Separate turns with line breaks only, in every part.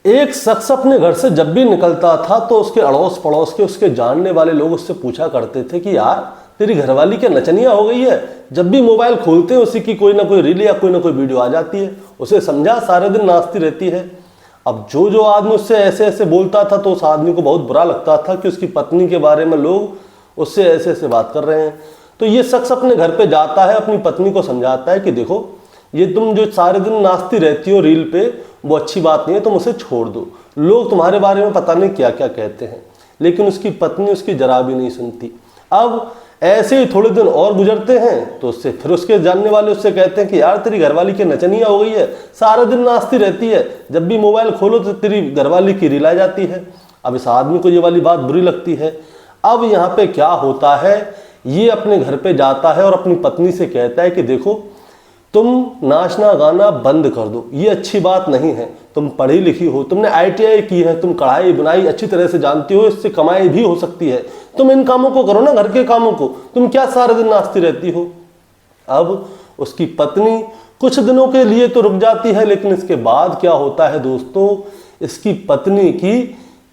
एक शख्स अपने घर से जब भी निकलता था तो उसके अड़ोस पड़ोस के उसके जानने वाले लोग उससे पूछा करते थे कि यार तेरी घरवाली क्या नचनिया हो गई है, जब भी मोबाइल खोलते हैं उसी की कोई ना कोई रील या कोई ना कोई वीडियो आ जाती है, उसे समझा सारे दिन नाचती रहती है। अब जो आदमी उससे ऐसे ऐसे बोलता था तो उस आदमी को बहुत बुरा लगता था कि उसकी पत्नी के बारे में लोग उससे ऐसे ऐसे बात कर रहे हैं। तो ये शख्स अपने घर पे जाता है, अपनी पत्नी को समझाता है कि देखो ये तुम जो सारे दिन नाचती रहती हो रील पे वो अच्छी बात नहीं है, तुम उसे छोड़ दो, लोग तुम्हारे बारे में पता नहीं क्या क्या कहते हैं। लेकिन उसकी पत्नी उसकी जरा भी नहीं सुनती। अब ऐसे ही थोड़े दिन और गुजरते हैं तो उससे फिर उसके जानने वाले उससे कहते हैं कि यार तेरी घरवाली की नचनिया हो गई है, सारा दिन नाचती रहती है, जब भी मोबाइल खोलो तो तेरी घरवाली की रील आ जाती है। अब इस आदमी को ये वाली बात बुरी लगती है। अब यहाँ पे क्या होता है, ये अपने घर पे जाता है और अपनी पत्नी से कहता है कि देखो तुम नाचना गाना बंद कर दो, ये अच्छी बात नहीं है, तुम पढ़ी लिखी हो, तुमने ITI की है, तुम कढ़ाई बुनाई अच्छी तरह से जानती हो, इससे कमाई भी हो सकती है, तुम इन कामों को करो ना, घर के कामों को, तुम क्या सारे दिन नाचती रहती हो। अब उसकी पत्नी कुछ दिनों के लिए तो रुक जाती है, लेकिन इसके बाद क्या होता है दोस्तों, इसकी पत्नी की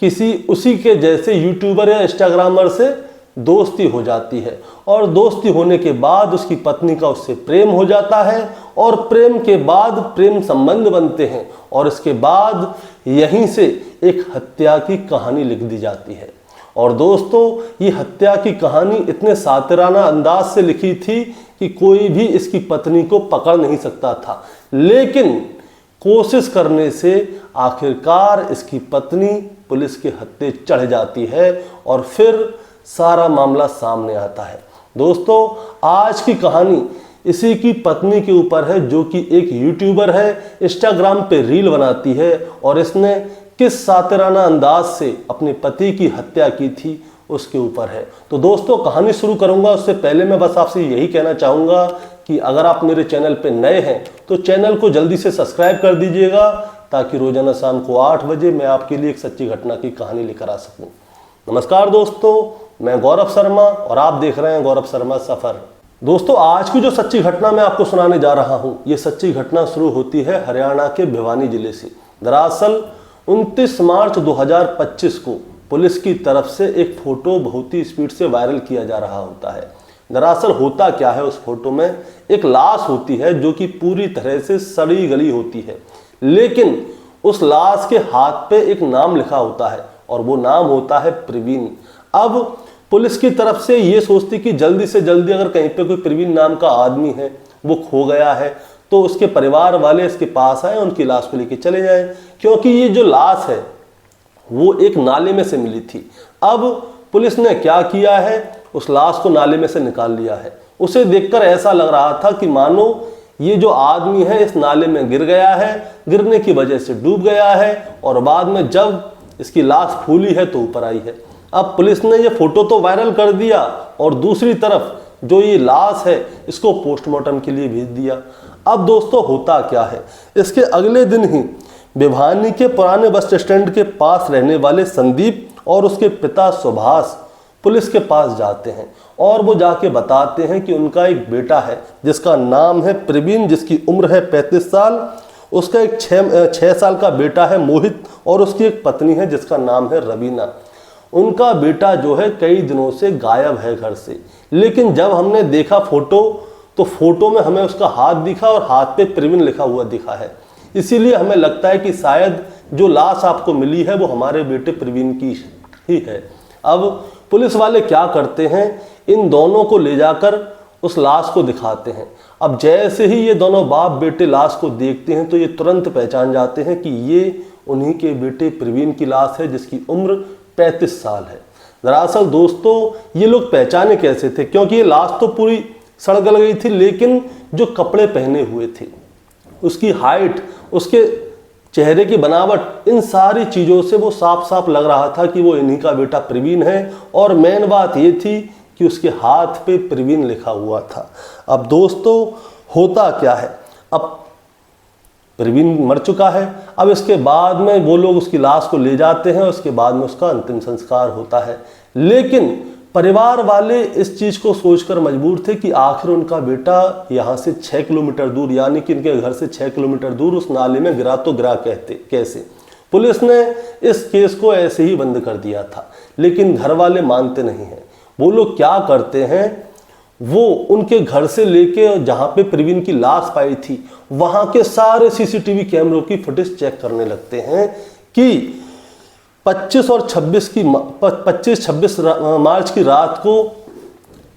किसी उसी के जैसे यूट्यूबर या इंस्टाग्रामर से दोस्ती हो जाती है और दोस्ती होने के बाद उसकी पत्नी का उससे प्रेम हो जाता है और प्रेम के बाद प्रेम संबंध बनते हैं और इसके बाद यहीं से एक हत्या की कहानी लिख दी जाती है। और दोस्तों ये हत्या की कहानी इतने सातिराना अंदाज से लिखी थी कि कोई भी इसकी पत्नी को पकड़ नहीं सकता था, लेकिन कोशिश करने से आखिरकार इसकी पत्नी पुलिस के हत्थे चढ़ जाती है और फिर सारा मामला सामने आता है। दोस्तों आज की कहानी इसी की पत्नी के ऊपर है, जो कि एक यूट्यूबर है, इंस्टाग्राम पे रील बनाती है और इसने किस सातिराना अंदाज से अपने पति की हत्या की थी उसके ऊपर है। तो दोस्तों कहानी शुरू करूंगा उससे पहले मैं बस आपसे यही कहना चाहूँगा कि अगर आप मेरे चैनल पे नए हैं तो चैनल को जल्दी से सब्सक्राइब कर दीजिएगा, ताकि रोजाना शाम को 8 बजे मैं आपके लिए एक सच्ची घटना की कहानी लेकर आ सकूँ। नमस्कार दोस्तों, मैं गौरव शर्मा और आप देख रहे हैं गौरव शर्मा सफर। दोस्तों आज की जो सच्ची घटना मैं आपको सुनाने जा रहा हूं, ये सच्ची घटना शुरू होती है हरियाणा के भिवानी जिले से। दरअसल 29 मार्च 2025 को पुलिस की तरफ से एक फोटो बहुत ही स्पीड से वायरल किया जा रहा होता है। दरअसल होता क्या है, उस फोटो में एक लाश होती है जो कि पूरी तरह से सड़ी गली होती है, लेकिन उस लाश के हाथ पे एक नाम लिखा होता है और वो नाम होता है प्रवीण। अब पुलिस की तरफ से ये सोचती कि जल्दी से जल्दी अगर कहीं पे कोई प्रवीण नाम का आदमी है वो खो गया है तो उसके परिवार वाले इसके पास आए, उनकी लाश को लेके चले जाएं, क्योंकि ये जो लाश है वो एक नाले में से मिली थी। अब पुलिस ने क्या किया है, उस लाश को नाले में से निकाल लिया है। उसे देखकर ऐसा लग रहा था कि मानो ये जो आदमी है इस नाले में गिर गया है, गिरने की वजह से डूब गया है और बाद में जब इसकी लाश फूली है तो ऊपर आई है। अब पुलिस ने ये फोटो तो वायरल कर दिया और दूसरी तरफ जो ये लाश है इसको पोस्टमार्टम के लिए भेज दिया। अब दोस्तों होता क्या है, इसके अगले दिन ही भिवानी के पुराने बस स्टैंड के पास रहने वाले संदीप और उसके पिता सुभाष पुलिस के पास जाते हैं और वो जाके बताते हैं कि उनका एक बेटा है जिसका नाम है प्रवीण, जिसकी उम्र है 35 साल, उसका एक 6 साल का बेटा है मोहित और उसकी एक पत्नी है जिसका नाम है रवीना। उनका बेटा जो है कई दिनों से गायब है घर से, लेकिन जब हमने देखा फोटो तो फोटो में हमें उसका हाथ दिखा और हाथ पे प्रवीण लिखा हुआ दिखा है, इसीलिए हमें लगता है कि शायद जो लाश आपको मिली है वो हमारे बेटे प्रवीण की ही है। अब पुलिस वाले क्या करते हैं, इन दोनों को ले जाकर उस लाश को दिखाते हैं। अब जैसे ही ये दोनों बाप बेटे लाश को देखते हैं तो ये तुरंत पहचान जाते हैं कि ये उन्हीं के बेटे प्रवीण की लाश है जिसकी उम्र 35 साल है। दरअसल दोस्तों ये लोग पहचाने कैसे थे, क्योंकि ये लाश तो पूरी सड़ गल गई थी, लेकिन जो कपड़े पहने हुए थे, उसकी हाइट, उसके चेहरे की बनावट, इन सारी चीज़ों से वो साफ साफ लग रहा था कि वो इन्हीं का बेटा प्रवीण है। और मेन बात ये थी कि उसके हाथ पे प्रवीण लिखा हुआ था। अब दोस्तों होता क्या है, अब प्रवीण मर चुका है। अब इसके बाद में वो लोग उसकी लाश को ले जाते हैं, उसके बाद में उसका अंतिम संस्कार होता है। लेकिन परिवार वाले इस चीज़ को सोचकर मजबूर थे कि आखिर उनका बेटा यहाँ से 6 किलोमीटर दूर, यानी कि इनके घर से 6 किलोमीटर दूर उस नाले में गिरा तो गिरा कैसे। पुलिस ने इस केस को ऐसे ही बंद कर दिया था, लेकिन घर वाले मानते नहीं हैं। वो लोग क्या करते हैं, वो उनके घर से लेके जहां पे प्रवीण की लाश पाई थी वहां के सारे सीसीटीवी कैमरों की फुटेज चेक करने लगते हैं कि 25-26 मार्च की रात को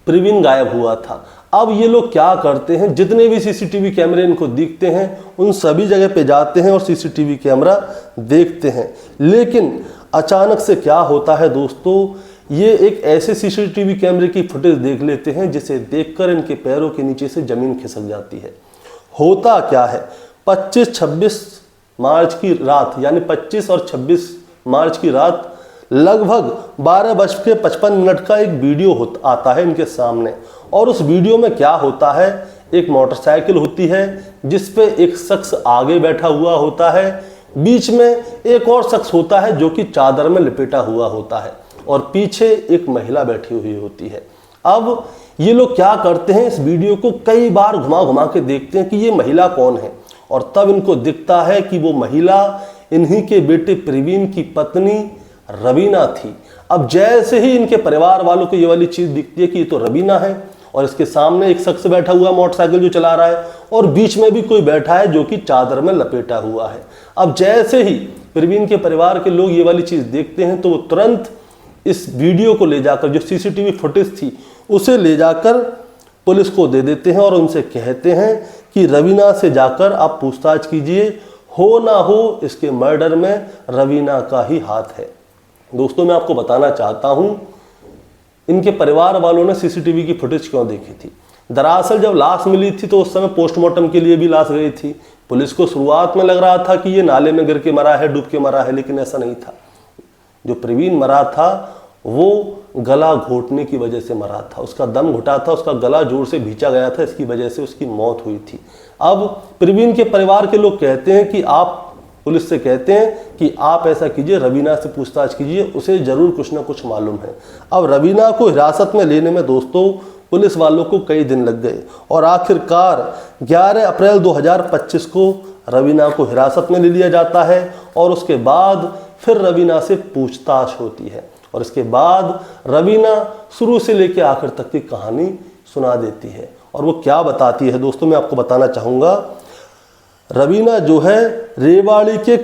प्रवीण गायब हुआ था। अब ये लोग क्या करते हैं, जितने भी सीसीटीवी कैमरे इनको दिखते हैं उन सभी जगह पे जाते हैं और सीसीटीवी कैमरा देखते हैं। लेकिन अचानक से क्या होता है दोस्तों, ये एक ऐसे सीसीटीवी कैमरे की फुटेज देख लेते हैं जिसे देखकर इनके पैरों के नीचे से जमीन खिसक जाती है। होता क्या है, 25-26 मार्च की रात, यानी 25 और 26 मार्च की रात लगभग 12:55 का एक वीडियो आता है इनके सामने। और उस वीडियो में क्या होता है, एक मोटरसाइकिल होती है जिस पे एक शख्स आगे बैठा हुआ होता है, बीच में एक और शख्स होता है जो कि चादर में लपेटा हुआ होता है और पीछे एक महिला बैठी हुई होती है। अब ये लोग क्या करते हैं, इस वीडियो को कई बार घुमा घुमा के देखते हैं कि ये महिला कौन है, और तब इनको दिखता है कि वो महिला इन्हीं के बेटे प्रवीण की पत्नी रवीना थी। अब जैसे ही इनके परिवार वालों को ये वाली चीज दिखती है कि ये तो रवीना है, और इसके सामने एक शख्स बैठा हुआ मोटरसाइकिल जो चला रहा है, और बीच में भी कोई बैठा है जो कि चादर में लपेटा हुआ है। अब जैसे ही प्रवीण के परिवार के लोग ये वाली चीज देखते हैं तो वो तुरंत इस वीडियो को ले जाकर, जो सीसीटीवी फुटेज थी उसे ले जाकर पुलिस को दे देते हैं और उनसे कहते हैं कि रवीना से जाकर आप पूछताछ कीजिए, हो ना हो इसके मर्डर में रवीना का ही हाथ है। दोस्तों, मैं आपको बताना चाहता हूं इनके परिवार वालों ने सीसीटीवी की फुटेज क्यों देखी थी। दरअसल जब लाश मिली थी तो उस समय पोस्टमार्टम के लिए भी लाश गई थी। पुलिस को शुरुआत में लग रहा था कि ये नाले में गिर के मरा है, डूब के मरा है, लेकिन ऐसा नहीं था। जो प्रवीण मरा था वो गला घोटने की वजह से मरा था, उसका दम घुटा था, उसका गला जोर से भींचा गया था, इसकी वजह से उसकी मौत हुई थी। अब प्रवीण के परिवार के लोग कहते हैं कि आप पुलिस से कहते हैं कि आप ऐसा कीजिए, रवीना से पूछताछ कीजिए, उसे जरूर कुछ ना कुछ मालूम है। अब रवीना को हिरासत में लेने में दोस्तों पुलिस वालों को कई दिन लग गए और आखिरकार 11 अप्रैल 2025 को रवीना को हिरासत में ले लिया जाता है और उसके बाद फिर रवीना से पूछताछ होती है और इसके बाद रवीना शुरू से लेकर आखिर तक की कहानी सुना देती है। और वो क्या बताती है दोस्तों, मैं आपको बताना चाहूँगा। रवीना जो है रेवाड़ी के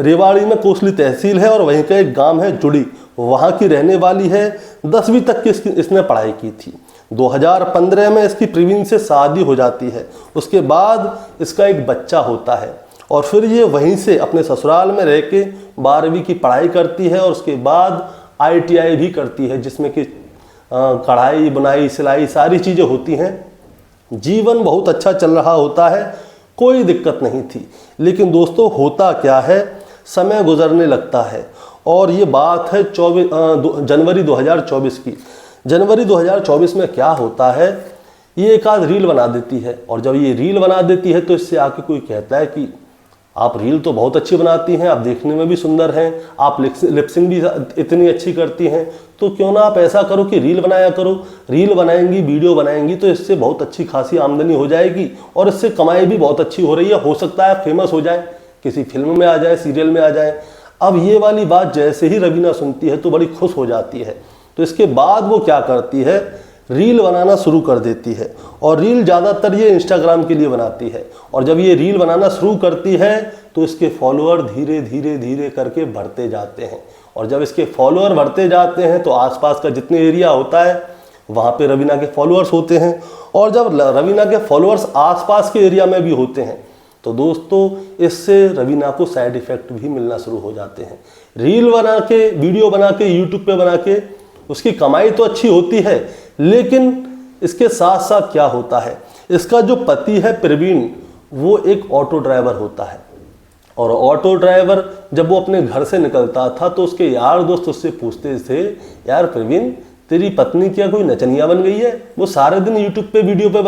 रेवाड़ी में कोसली तहसील है और वहीं का एक गांव है जुड़ी, वहां की रहने वाली है। 10वीं तक की इसने पढ़ाई की थी। 2015 में इसकी प्रवीण से शादी हो जाती है। उसके बाद इसका एक बच्चा होता है और फिर ये वहीं से अपने ससुराल में रह के 12वीं की पढ़ाई करती है और उसके बाद ITI भी करती है, जिसमें कि कढ़ाई बुनाई सिलाई सारी चीज़ें होती हैं। जीवन बहुत अच्छा चल रहा होता है, कोई दिक्कत नहीं थी। लेकिन दोस्तों होता क्या है, समय गुजरने लगता है और ये बात है जनवरी 2024 की। जनवरी 2024 में क्या होता है, ये एक आध रील बना देती है और जब ये रील बना देती है तो इससे आके कोई कहता है कि आप रील तो बहुत अच्छी बनाती हैं, आप देखने में भी सुंदर हैं, आप लिपसिंग भी इतनी अच्छी करती हैं, तो क्यों ना आप ऐसा करो कि रील बनाया करो। रील बनाएंगी, वीडियो बनाएंगी तो इससे बहुत अच्छी खासी आमदनी हो जाएगी और इससे कमाई भी बहुत अच्छी हो रही है, हो सकता है फेमस हो जाए, किसी फिल्म में आ जाए, सीरियल में आ जाए। अब ये वाली बात जैसे ही रवीना सुनती है तो बड़ी खुश हो जाती है। तो इसके बाद वो क्या करती है, रील बनाना शुरू कर देती है और रील ज़्यादातर ये इंस्टाग्राम के लिए बनाती है। और जब ये रील बनाना शुरू करती है तो इसके फॉलोअर धीरे धीरे धीरे करके बढ़ते जाते हैं और जब इसके फॉलोअर बढ़ते जाते हैं तो आसपास का जितने एरिया होता है वहाँ पे रवीना के फॉलोअर्स होते हैं और जब रवीना के फॉलोअर्स आसपास के एरिया में भी होते हैं तो दोस्तों इससे रवीना को साइड इफ़ेक्ट भी मिलना शुरू हो जाते हैं। रील बना के, वीडियो बना के, यूट्यूब पे बना के उसकी कमाई तो अच्छी होती है, लेकिन इसके साथ साथ क्या होता है, इसका जो पति है प्रवीण वो एक ऑटो ड्राइवर होता है और ऑटो ड्राइवर जब वो अपने घर से निकलता था तो उसके यार दोस्त उससे पूछते थे, यार प्रवीण तेरी पत्नी क्या कोई नचनिया बन गई है, वो सारे दिन यूट्यूब पे वीडियो पे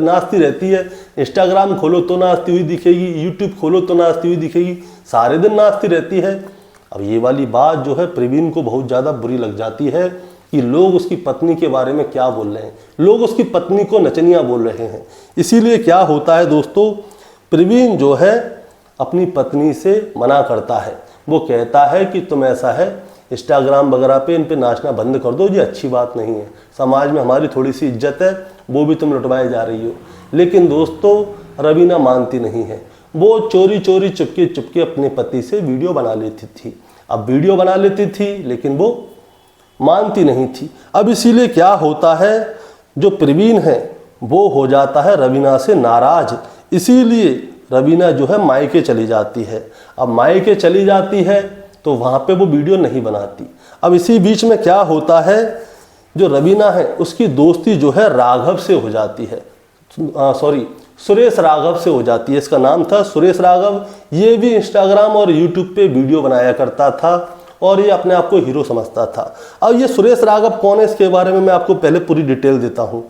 नाचती रहती है, इंस्टाग्राम खोलो तो नाचती हुई दिखेगी, यूट्यूब खोलो तो नाचती हुई दिखेगी, सारे दिन नाचती रहती है। अब ये वाली बात जो है प्रवीण को बहुत ज़्यादा बुरी लग जाती है कि लोग उसकी पत्नी के बारे में क्या बोल रहे हैं, लोग उसकी पत्नी को नचनिया बोल रहे हैं। इसीलिए क्या होता है दोस्तों, प्रवीण जो है अपनी पत्नी से मना करता है। वो कहता है कि तुम ऐसा है इंस्टाग्राम वगैरह पे इन पे नाचना बंद कर दो, ये अच्छी बात नहीं है, समाज में हमारी थोड़ी सी इज्जत है, वो भी तुम लुटवाए जा रही हो। लेकिन दोस्तों रवीना मानती नहीं है। वो चोरी चोरी चुपके चुपके अपने पति से वीडियो बना लेती थी। अब वीडियो बना लेती थी लेकिन वो मानती नहीं थी। अब इसीलिए क्या होता है, जो प्रवीण है वो हो जाता है रवीना से नाराज। इसीलिए रवीना जो है मायके चली जाती है। अब मायके चली जाती है तो वहाँ पे वो वीडियो नहीं बनाती। अब इसी बीच में क्या होता है, जो रवीना है उसकी दोस्ती जो है राघव से हो जाती है, सुरेश राघव से हो जाती है। इसका नाम था सुरेश राघव। ये भी इंस्टाग्राम और यूट्यूब पे वीडियो बनाया करता था और ये अपने आप को हीरो समझता था। अब ये सुरेश राघव कौन है, इसके बारे में मैं आपको पहले पूरी डिटेल देता हूँ।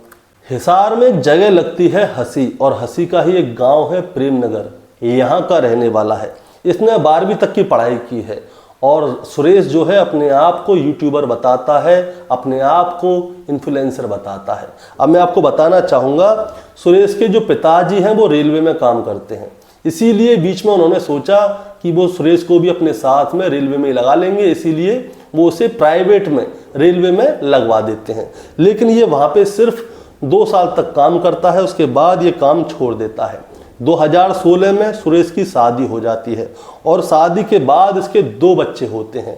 हिसार में एक जगह लगती है हंसी, और हंसी का ही एक गांव है प्रेमनगर, यहाँ का रहने वाला है। इसने 12वीं तक की पढ़ाई की है और सुरेश जो है अपने आप को यूट्यूबर बताता है, अपने आप को इन्फ्लुएंसर बताता है। अब मैं आपको बताना चाहूँगा, सुरेश के जो पिताजी हैं वो रेलवे में काम करते हैं, इसीलिए बीच में उन्होंने सोचा कि वो सुरेश को भी अपने साथ में रेलवे में लगा लेंगे, इसीलिए वो उसे प्राइवेट में रेलवे में लगवा देते हैं। लेकिन ये वहाँ पे सिर्फ 2 साल तक काम करता है, उसके बाद ये काम छोड़ देता है। 2016 में सुरेश की शादी हो जाती है और शादी के बाद इसके 2 बच्चे होते हैं,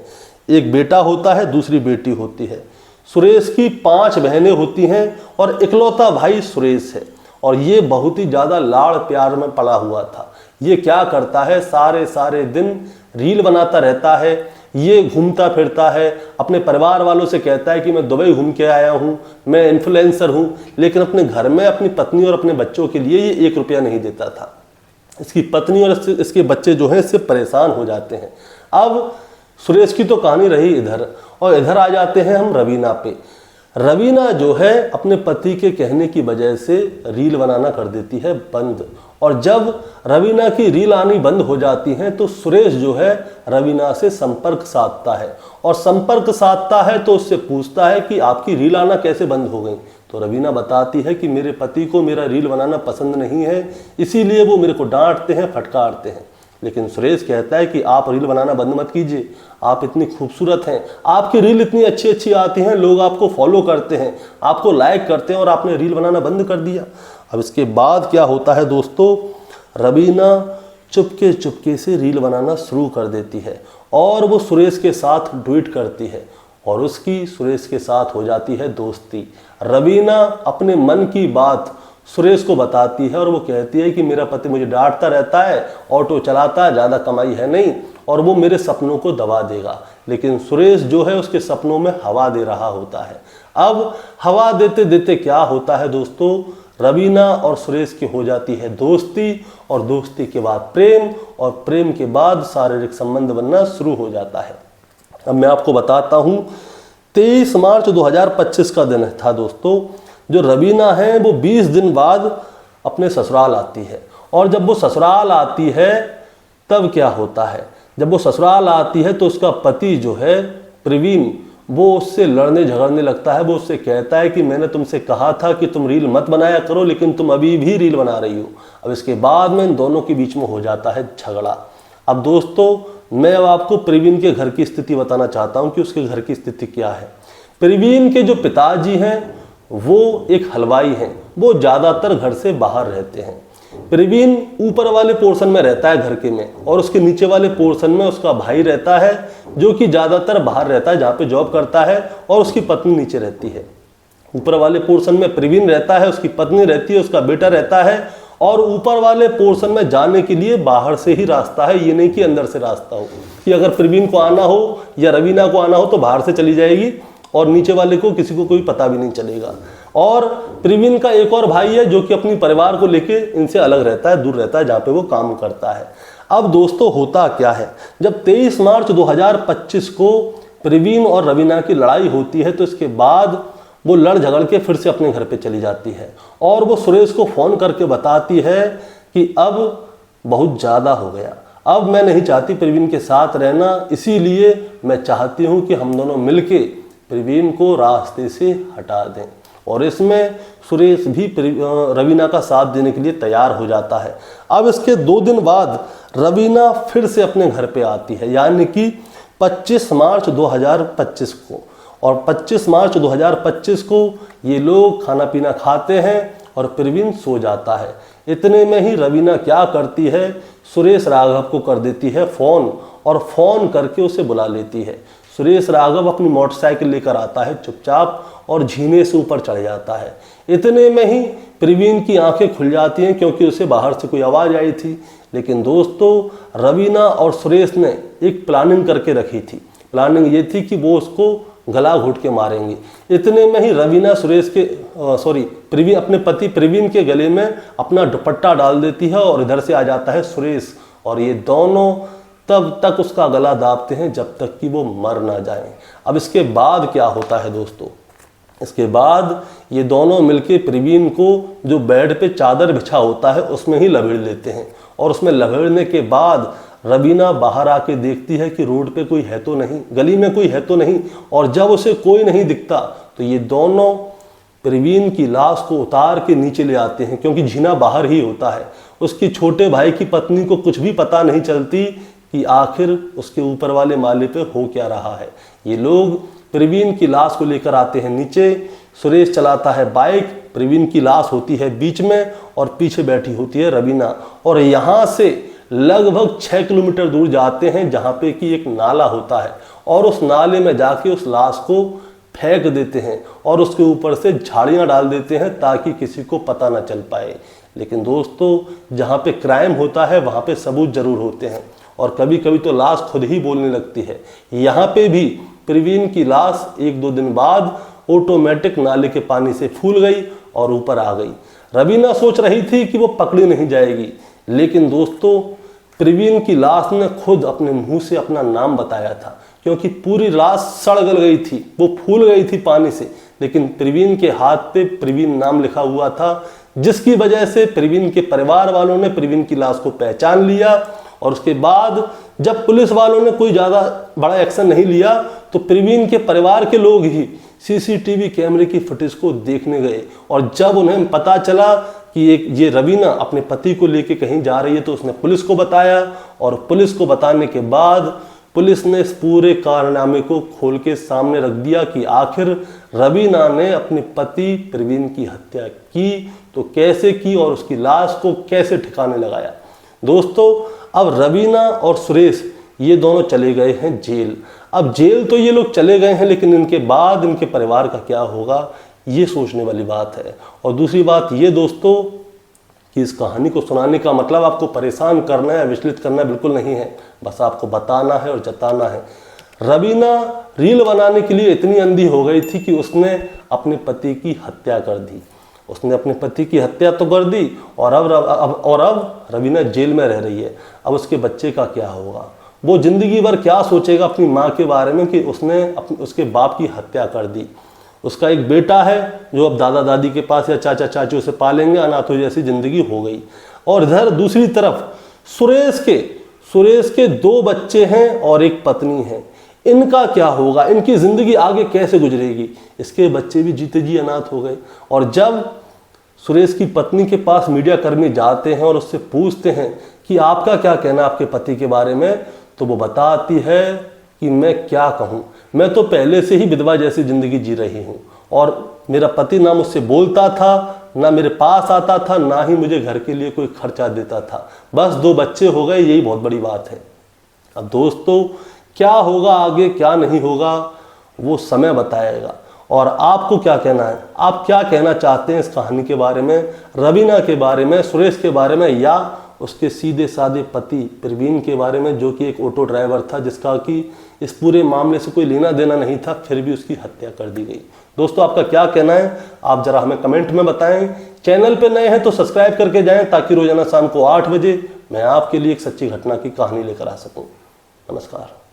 एक बेटा होता है, दूसरी बेटी होती है। सुरेश की 5 बहनें होती हैं और इकलौता भाई सुरेश है, और ये बहुत ही ज़्यादा लाड़ प्यार में पड़ा हुआ था। ये क्या करता है, सारे दिन रील बनाता रहता है, ये घूमता फिरता है, अपने परिवार वालों से कहता है कि मैं दुबई घूम के आया हूँ, मैं इन्फ्लुएंसर हूँ, लेकिन अपने घर में अपनी पत्नी और अपने बच्चों के लिए ये 1 रुपया नहीं देता था। इसकी पत्नी और इसके बच्चे जो हैं इससे परेशान हो जाते हैं। अब सुरेश की तो कहानी रही इधर, और इधर आ जाते हैं हम रवीना पे। रवीना जो है अपने पति के कहने की वजह से रील बनाना कर देती है बंद, और जब रवीना की रील आनी बंद हो जाती हैं तो सुरेश जो है रवीना से संपर्क साधता है, और संपर्क साधता है तो उससे पूछता है कि आपकी रील आना कैसे बंद हो गई। तो रवीना बताती है कि मेरे पति को मेरा रील बनाना पसंद नहीं है, इसीलिए वो मेरे को डांटते हैं, फटकारते हैं। लेकिन सुरेश कहता है कि आप रील बनाना बंद मत कीजिए, आप इतनी खूबसूरत हैं, आपकी रील इतनी अच्छी आती हैं, लोग आपको फॉलो करते हैं, आपको लाइक करते हैं, और आपने रील बनाना बंद कर दिया। अब इसके बाद क्या होता है दोस्तों, रवीना चुपके चुपके से रील बनाना शुरू कर देती है और वो सुरेश के साथ डुएट करती है, और उसकी सुरेश के साथ हो जाती है दोस्ती। रवीना अपने मन की बात सुरेश को बताती है और वो कहती है कि मेरा पति मुझे डांटता रहता है, ऑटो चलाता है, ज़्यादा कमाई है नहीं, और वो मेरे सपनों को दबा देगा। लेकिन सुरेश जो है उसके सपनों में हवा दे रहा होता है। अब हवा देते देते क्या होता है दोस्तों, रवीना और सुरेश की हो जाती है दोस्ती, और दोस्ती के बाद प्रेम, और प्रेम के बाद शारीरिक संबंध बनना शुरू हो जाता है। अब मैं आपको बताता हूँ, 23 मार्च 2025 का दिन था दोस्तों। जो रवीना है वो 20 दिन बाद अपने ससुराल आती है, और जब वो ससुराल आती है तब क्या होता है, जब वो ससुराल आती है तो उसका पति जो है प्रवीण, वो उससे लड़ने झगड़ने लगता है। वो उससे कहता है कि मैंने तुमसे कहा था कि तुम रील मत बनाया करो, लेकिन तुम अभी भी रील बना रही हो। अब इसके बाद में इन दोनों के बीच में हो जाता है झगड़ा। अब दोस्तों मैं अब आपको प्रवीण के घर की स्थिति बताना चाहता हूँ कि उसके घर की स्थिति क्या है। प्रवीण के जो पिताजी हैं वो एक हलवाई हैं, वो ज़्यादातर घर से बाहर रहते हैं। प्रवीण ऊपर वाले पोर्शन में रहता है घर के में, और उसके नीचे वाले पोर्शन में उसका भाई रहता है जो कि ज़्यादातर बाहर रहता है, जहाँ पे जॉब करता है, और उसकी पत्नी नीचे रहती है। ऊपर वाले पोर्शन में प्रवीण रहता है, उसकी पत्नी रहती है, उसका बेटा रहता है, और ऊपर वाले पोर्शन में जाने के लिए बाहर से ही रास्ता है, ये नहीं कि अंदर से रास्ता हो, कि अगर प्रवीण को आना हो या रवीना को आना हो तो बाहर से चली जाएगी, और नीचे वाले को किसी को कोई पता भी नहीं चलेगा। और प्रवीण का एक और भाई है जो कि अपनी परिवार को लेके इनसे अलग रहता है, दूर रहता है, जहाँ पे वो काम करता है। अब दोस्तों होता क्या है, जब 23 मार्च 2025 को प्रवीण और रवीना की लड़ाई होती है तो इसके बाद वो लड़ झगड़ के फिर से अपने घर पे चली जाती है, और वो सुरेश को फ़ोन करके बताती है कि अब बहुत ज़्यादा हो गया, अब मैं नहीं चाहती प्रवीण के साथ रहना, इसीलिए मैं चाहती हूँ कि हम दोनों मिलके प्रवीण को रास्ते से हटा दें। और इसमें सुरेश भी रवीना का साथ देने के लिए तैयार हो जाता है। अब इसके 2 दिन बाद रवीना फिर से अपने घर पे आती है, यानी कि 25 मार्च 2025 को। और 25 मार्च 2025 को ये लोग खाना पीना खाते हैं और प्रवीण सो जाता है। इतने में ही रवीना क्या करती है, सुरेश राघव को कर देती है फ़ोन और फ़ोन करके उसे बुला लेती है। सुरेश राघव अपनी मोटरसाइकिल लेकर आता है चुपचाप और झीने से ऊपर चढ़ जाता है। इतने में ही प्रवीण की आंखें खुल जाती हैं क्योंकि उसे बाहर से कोई आवाज़ आई थी। लेकिन दोस्तों रवीना और सुरेश ने एक प्लानिंग करके रखी थी। प्लानिंग ये थी कि वो उसको गला घोट के मारेंगे। इतने में ही रवीना प्रवीण अपने पति प्रवीण के गले में अपना दुपट्टा डाल देती है और इधर से आ जाता है सुरेश, और ये दोनों तब तक उसका गला दाबते हैं जब तक कि वो मर ना जाए। अब इसके बाद क्या होता है दोस्तों, इसके बाद ये दोनों मिलके प्रवीण को जो बेड पे चादर बिछा होता है उसमें ही लपेट लेते हैं। और उसमें लपेटने के बाद रवीना बाहर आके देखती है कि रोड पे कोई है तो नहीं, गली में कोई है तो नहीं। और जब उसे कोई नहीं दिखता तो ये दोनों प्रवीण की लाश को उतार के नीचे ले आते हैं, क्योंकि जीना बाहर ही होता है। उसकी छोटे भाई की पत्नी को कुछ भी पता नहीं चलती कि आखिर उसके ऊपर वाले माले पे हो क्या रहा है। ये लोग प्रवीण की लाश को लेकर आते हैं नीचे। सुरेश चलाता है बाइक, प्रवीण की लाश होती है बीच में और पीछे बैठी होती है रवीना। और यहाँ से लगभग 6 किलोमीटर दूर जाते हैं जहाँ पे कि एक नाला होता है, और उस नाले में जाके उस लाश को फेंक देते हैं और उसके ऊपर से झाड़ियाँ डाल देते हैं ताकि किसी को पता ना चल पाए। लेकिन दोस्तों जहाँ पे क्राइम होता है वहाँ पे सबूत जरूर होते हैं, और कभी कभी तो लाश खुद ही बोलने लगती है। यहाँ पे भी प्रवीण की लाश 1-2 दिन बाद ऑटोमेटिक नाले के पानी से फूल गई और ऊपर आ गई। रवीना सोच रही थी कि वो पकड़ी नहीं जाएगी, लेकिन दोस्तों प्रवीण की लाश ने खुद अपने मुंह से अपना नाम बताया था, क्योंकि पूरी लाश सड़ गल गई थी, वो फूल गई थी पानी से, लेकिन प्रवीण के हाथ पे प्रवीण नाम लिखा हुआ था, जिसकी वजह से प्रवीण के परिवार वालों ने प्रवीण की लाश को पहचान लिया। और उसके बाद जब पुलिस वालों ने कोई ज़्यादा बड़ा एक्शन नहीं लिया तो प्रवीण के परिवार के लोग ही सीसीटीवी कैमरे की फुटेज को देखने गए। और जब उन्हें पता चला कि ये रवीना अपने पति को लेके कहीं जा रही है तो उसने पुलिस को बताया, और पुलिस को बताने के बाद पुलिस ने इस पूरे कारनामे को खोल के सामने रख दिया कि आखिर रवीना ने अपने पति प्रवीण की हत्या की तो कैसे की और उसकी लाश को कैसे ठिकाने लगाया। दोस्तों अब रवीना और सुरेश ये दोनों चले गए हैं जेल। अब जेल तो ये लोग चले गए हैं, लेकिन इनके बाद इनके परिवार का क्या होगा ये सोचने वाली बात है। और दूसरी बात ये दोस्तों कि इस कहानी को सुनाने का मतलब आपको परेशान करना है, विचलित करना बिल्कुल नहीं है, बस आपको बताना है और जताना है। रवीना रील बनाने के लिए इतनी अंधी हो गई थी कि उसने अपने पति की हत्या कर दी। उसने अपने पति की हत्या तो कर दी और अब रवीना जेल में रह रही है। अब उसके बच्चे का क्या होगा, वो जिंदगी भर क्या सोचेगा अपनी माँ के बारे में कि उसने उसके बाप की हत्या कर दी। उसका एक बेटा है जो अब दादा दादी के पास या चाचा चाचू से पालेंगे, अनाथों जैसी जिंदगी हो गई। और इधर दूसरी तरफ सुरेश के 2 बच्चे हैं और एक पत्नी है। इनका क्या होगा, इनकी जिंदगी आगे कैसे गुजरेगी। इसके बच्चे भी जीते जी अनाथ हो गए। और जब सुरेश की पत्नी के पास मीडिया कर्मी जाते हैं और उससे पूछते हैं कि आपका क्या कहना आपके पति के बारे में, तो वो बताती है कि मैं क्या कहूँ, मैं तो पहले से ही विधवा जैसी जिंदगी जी रही हूँ और मेरा पति ना मुझसे बोलता था, ना मेरे पास आता था, ना ही मुझे घर के लिए कोई खर्चा देता था। बस 2 बच्चे हो गए, यही बहुत बड़ी बात है। अब दोस्तों क्या होगा आगे क्या नहीं होगा वो समय बताएगा। और आपको क्या कहना है, आप क्या कहना चाहते हैं इस कहानी के बारे में, रवीना के बारे में, सुरेश के बारे में, या उसके सीधे साधे पति प्रवीण के बारे में जो कि एक ऑटो ड्राइवर था जिसका कि इस पूरे मामले से कोई लेना देना नहीं था, फिर भी उसकी हत्या कर दी गई। दोस्तों आपका क्या कहना है आप जरा हमें कमेंट में बताएं। चैनल पे नए हैं तो सब्सक्राइब करके जाएं ताकि रोजाना शाम को 8 बजे मैं आपके लिए एक सच्ची घटना की कहानी लेकर आ सकूं। नमस्कार।